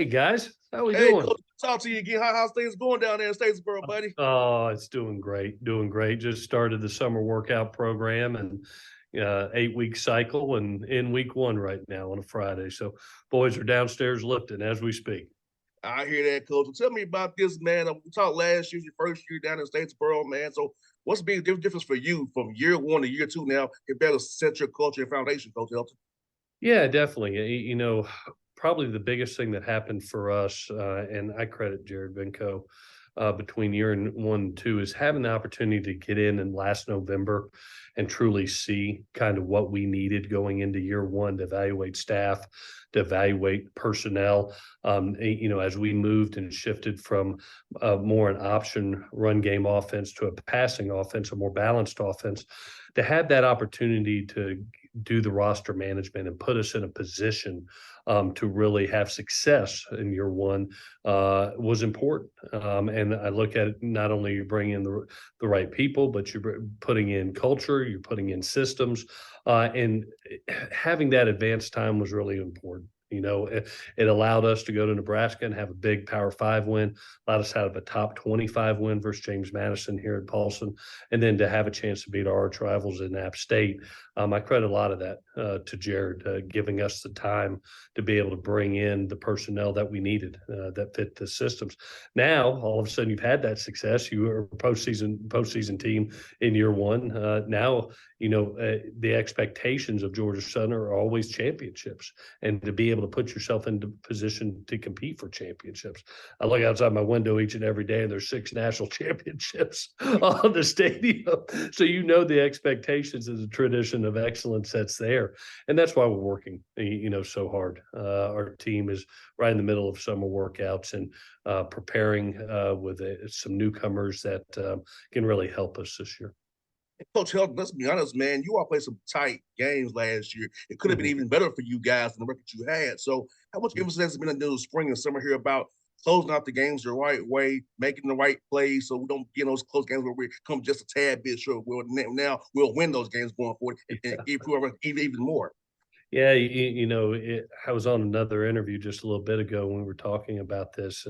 guys, how we Hey, doing? Coach, talk to you again. How's things going down there in Statesboro, buddy? Oh, it's doing great, doing great. Just started the summer workout program and 8 week cycle, and in week one right now on a Friday. So boys are downstairs lifting as we speak. I hear that, Coach. So tell me about this, man. We talked last year, your first year down in Statesboro, man. So what's the big difference for you from year one to year two now? It better set your culture and foundation, Coach Helton. Yeah, definitely. Probably the biggest thing that happened for us, and I credit Jared Benko between year and one and two, is having the opportunity to get in last November and truly see kind of what we needed going into year one to evaluate staff, to evaluate personnel. As we moved and shifted from more an option run game offense to a passing offense, a more balanced offense, to have that opportunity to do the roster management and put us in a position to really have success in year one was important. And I look at it, not only you bring in the right people, but you're putting in culture, you're putting in systems, and having that advanced time was really important. It allowed us to go to Nebraska and have a big Power Five win, allowed us to have a top 25 win versus James Madison here at Paulson, and then to have a chance to beat our arch rivals in App State. I credit a lot of that to Jared, giving us the time to be able to bring in the personnel that we needed that fit the systems. Now, all of a sudden, you've had that success. You are a postseason team in year one. Now, the expectations of Georgia Southern are always championships, and to be able to put yourself into position to compete for championships. I look outside my window each and every day, and there's 6 national championships on the stadium. So the expectations of the tradition of excellence that's there, and that's why we're working, so hard. Our team is right in the middle of summer workouts and preparing with some newcomers that can really help us this year. Coach Helton, let's be honest, man. You all played some tight games last year. It could have been Mhm. even better for you guys than the record you had. So how much emphasis has been in the spring and summer here about closing out the games the right way, making the right plays so we don't get in those close games where we come just a tad bit short. Now we'll win those games going forward and improve even more. Yeah, I was on another interview just a little bit ago when we were talking about this.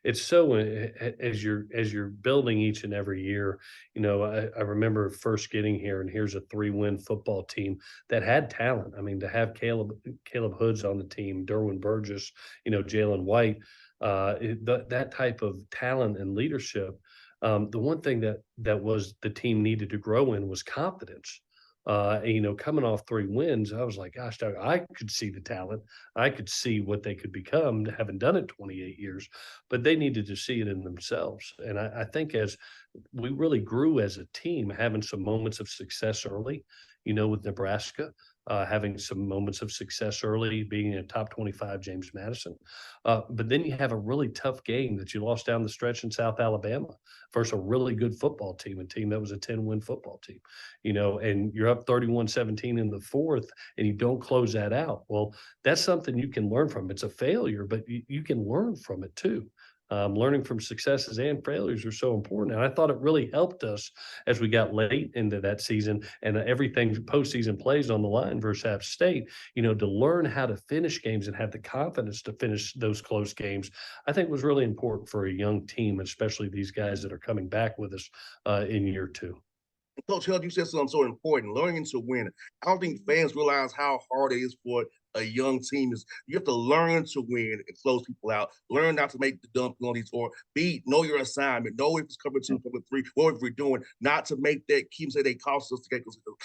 It's so as you're building each and every year. I remember first getting here, and here's a 3-win football team that had talent. I mean, to have Caleb Hoods on the team, Derwin Burgess, Jalen White, that type of talent and leadership. The one thing that was the team needed to grow in was confidence. Coming off 3 wins, I was like, gosh, I could see the talent. I could see what they could become, having done it 28 years, but they needed to see it in themselves. And I think as we really grew as a team, having some moments of success early, with Nebraska, having some moments of success early, being a top 25 James Madison. But then you have a really tough game that you lost down the stretch in South Alabama versus a really good football team, a team that was a 10-win football team, and you're up 31-17 in the fourth and you don't close that out. Well, that's something you can learn from. It's a failure, but you can learn from it too. Learning from successes and failures are so important. And I thought it really helped us as we got late into that season and everything postseason plays on the line versus App State, to learn how to finish games and have the confidence to finish those close games, I think was really important for a young team, especially these guys that are coming back with us in year two. Coach Held, you said something so important, learning to win. I don't think fans realize how hard it is for a young team. Is you have to learn to win and close people out, learn not to make the dumb penalties, or know your assignment, know if it's cover 2, cover 3, what if we're doing, not to make that keep say they cost us to get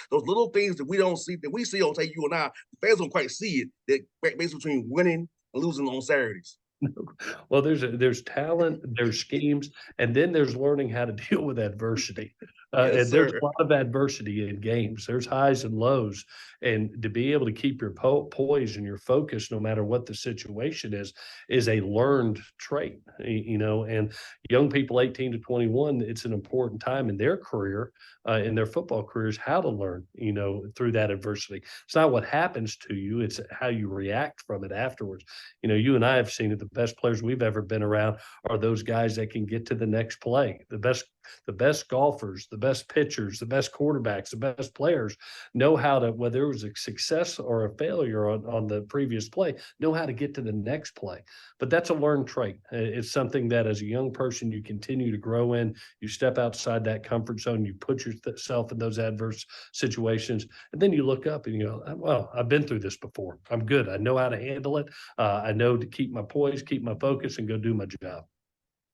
those little things that we don't see, that we see on say you and I, the fans don't quite see it, that basically between winning and losing on Saturdays. Well, there's talent, there's schemes, and then there's learning how to deal with adversity. Yes, And there's sir. a lot of adversity in games. There's highs and lows, and to be able to keep your poise and your focus, no matter what the situation is a learned trait. And young people 18 to 21, it's an important time in their career, in their football careers, how to learn, through that adversity. It's not what happens to you; it's how you react from it afterwards. You and I have seen it. The best players we've ever been around are those guys that can get to the next play. The best the best golfers, the best pitchers, the best quarterbacks, the best players know how to, whether it was a success or a failure on the previous play, know how to get to the next play. But that's a learned trait. It's something that as a young person, you continue to grow in. You step outside that comfort zone, you put yourself in those adverse situations, and then you look up and you go, well, I've been through this before. I'm good. I know how to handle it. I know to keep my poise, keep my focus, and go do my job.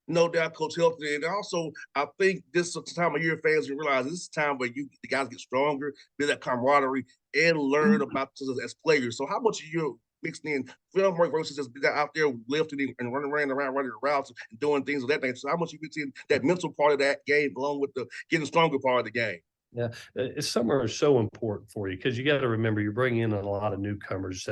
No doubt, Coach Helton. And also, I think this is the time of year fans you realize this is time where the guys get stronger, build that camaraderie, and learn about us as players. So, how much of you mixing in film work versus just out there lifting and running around, running the routes and doing things of that nature? So, how much you mix in that mental part of that game along with the getting stronger part of the game? Yeah, summer is so important for you because you got to remember you're bringing in a lot of newcomers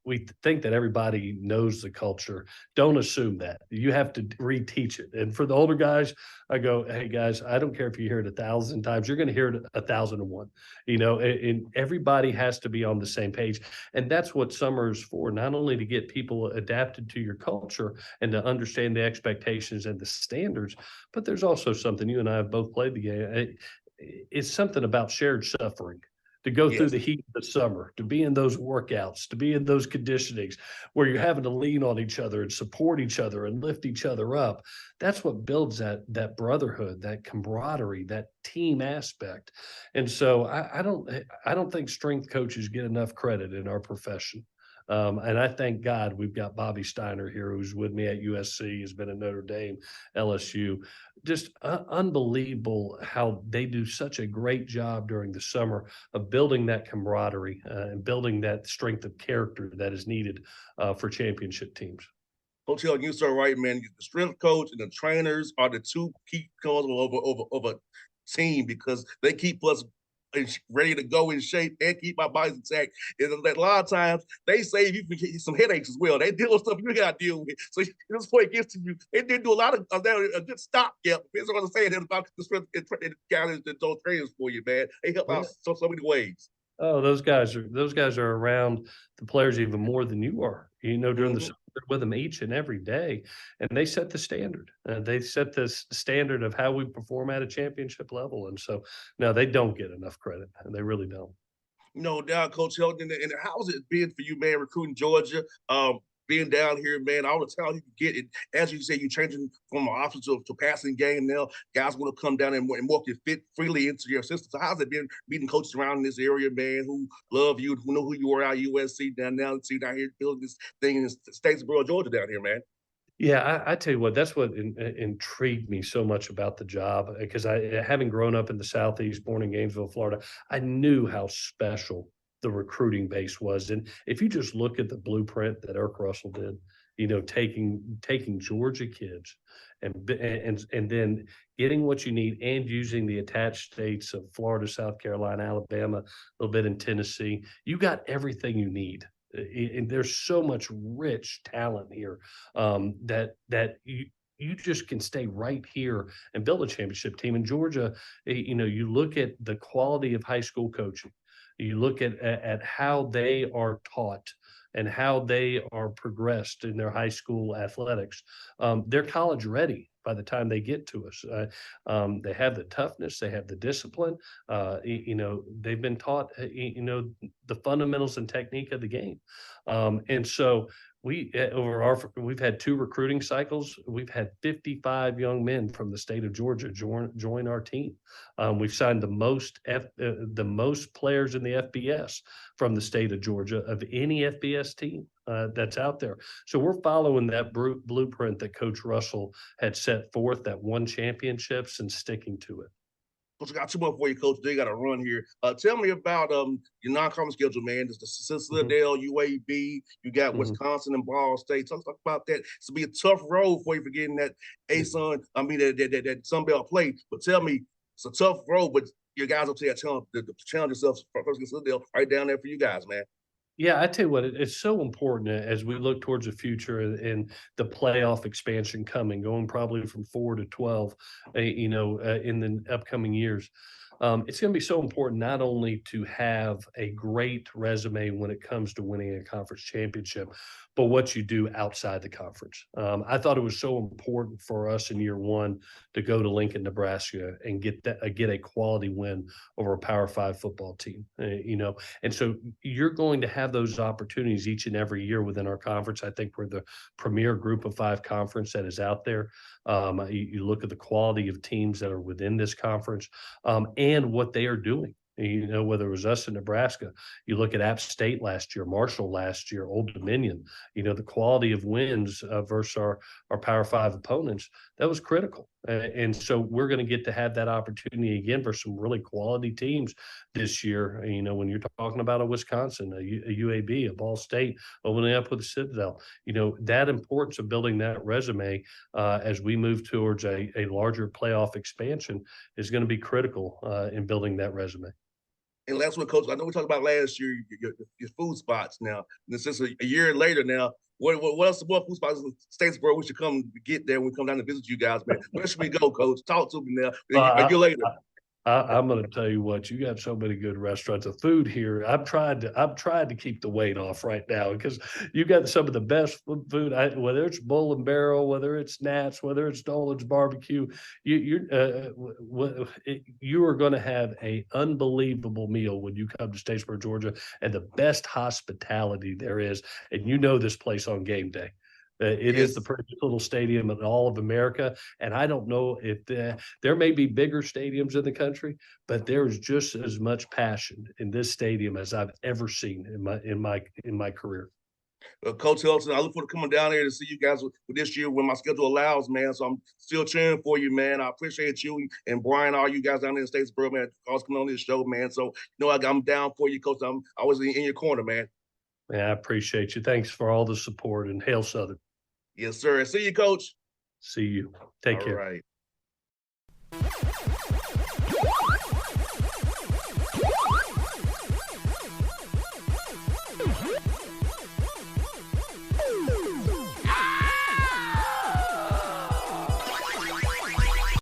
we think that everybody knows the culture. Don't assume that. You have to reteach it. And for the older guys, I go, hey guys, I don't care if you hear it 1,000 times. You're going to hear it 1,001. And everybody has to be on the same page. And that's what summer is for. Not only to get people adapted to your culture and to understand the expectations and the standards, but there's also something you and I have both played the game. It's something about shared suffering to go through Yes. the heat of the summer, to be in those workouts, to be in those conditionings where you're having to lean on each other and support each other and lift each other up. That's what builds that brotherhood, that camaraderie, that team aspect. And so I don't think strength coaches get enough credit in our profession. And I thank God we've got Bobby Steiner here, who's with me at USC, has been at Notre Dame, LSU. Just unbelievable how they do such a great job during the summer of building that camaraderie and building that strength of character that is needed for championship teams. Coach Hill, you so right, man. The strength coach and the trainers are the two key components of a team because they keep us ready to go in shape and keep our bodies intact. And a lot of times they save you from some headaches as well. They deal with stuff you got to deal with. So this point gets to you. They did do a lot of a good stopgap. That's what I'm saying about the strength and guys that those trainers for you, man. They help out so many ways. Oh, those guys are around the players even more than you are. During the Mm-hmm. summer with them each and every day, and they set the standard. They set this standard of how we perform at a championship level, and so no, they don't get enough credit, and they really don't. No doubt, Coach Helton. And how's it been for you, man, recruiting Georgia? Being down here, man, all the talent you can get. And as you say, you're changing from an offensive to passing game now. Guys want to come down and more can fit freely into your system. So how's it been meeting coaches around in this area, man, who love you, who know who you are out at USC down now, see down here building this thing in the Statesboro, Georgia down here, man. Yeah, I tell you what, that's what intrigued me so much about the job because having grown up in the Southeast, born in Gainesville, Florida, I knew how special the recruiting base was. And if you just look at the blueprint that Eric Russell did, taking Georgia kids and then getting what you need and using the attached states of Florida, South Carolina, Alabama, a little bit in Tennessee, you got everything you need. And there's so much rich talent here that you just can stay right here and build a championship team. In Georgia, you look at the quality of high school coaching, you look at how they are taught and how they are progressed in their high school athletics. They're college ready by the time they get to us. They have the toughness, they have the discipline. They've been taught, the fundamentals and technique of the game. And so we've had two recruiting cycles. We've had 55 young men from the state of Georgia join our team. We've signed the most players in the FBS from the state of Georgia of any FBS team that's out there. So we're following that blueprint that Coach Russell had set forth, that won championships, and sticking to it. Coach, I got two more for you, Coach. They got to run here. Tell me about your non-conference schedule, man. There's the Mhm, Citadel, UAB. You got mhm. Wisconsin and Ball State. Talk about that. It's gonna be a tough road for you for getting that ASUN. I mean that Sun Belt play. But tell me, it's a tough road, but your guys up there challenge yourselves first against Citadel right down there for you guys, man. Yeah, I tell you what, it's so important as we look towards the future and the playoff expansion coming, going probably from 4 to 12, in the upcoming years. It's going to be so important not only to have a great resume when it comes to winning a conference championship, but what you do outside the conference. I thought it was so important for us in year one to go to Lincoln, Nebraska, and get a quality win over a Power Five football team. And so you're going to have those opportunities each and every year within our conference. I think we're the premier Group of Five conference that is out there. You look at the quality of teams that are within this conference, and what they are doing. Whether it was us in Nebraska, you look at App State last year, Marshall last year, Old Dominion, the quality of wins versus our Power Five opponents, that was critical. And so we're going to get to have that opportunity again for some really quality teams this year. When you're talking about a Wisconsin, a UAB, a Ball State, opening up with the Citadel, that importance of building that resume as we move towards a larger playoff expansion is going to be critical in building that resume. And last one, Coach, I know we talked about last year your food spots. Now, this is a year later now. What else? What food spots in Statesboro we should come get there when we come down to visit you guys, man? Where should we go, Coach? Talk to me now. A year later. I'm going to tell you what, you got so many good restaurants. The food here, I'm trying to keep the weight off right now because you got some of the best food. Whether it's Bull and Barrel, whether it's Nats, whether it's Nolan's Barbecue, you are going to have a unbelievable meal when you come to Statesboro, Georgia, and the best hospitality there is. And this place on game day. It is the prettiest little stadium in all of America, and I don't know if there may be bigger stadiums in the country, but there is just as much passion in this stadium as I've ever seen in my career. Coach Helton, I look forward to coming down here to see you guys with this year when my schedule allows, man. So I'm still cheering for you, man. I appreciate you and Brian, all you guys down there in Statesboro, man. Always coming on this show, man. So I'm down for you, Coach. I'm always in your corner, man. Yeah, I appreciate you. Thanks for all the support, and hail Southern. Yes, sir. See you, Coach. See you. Take care. All right.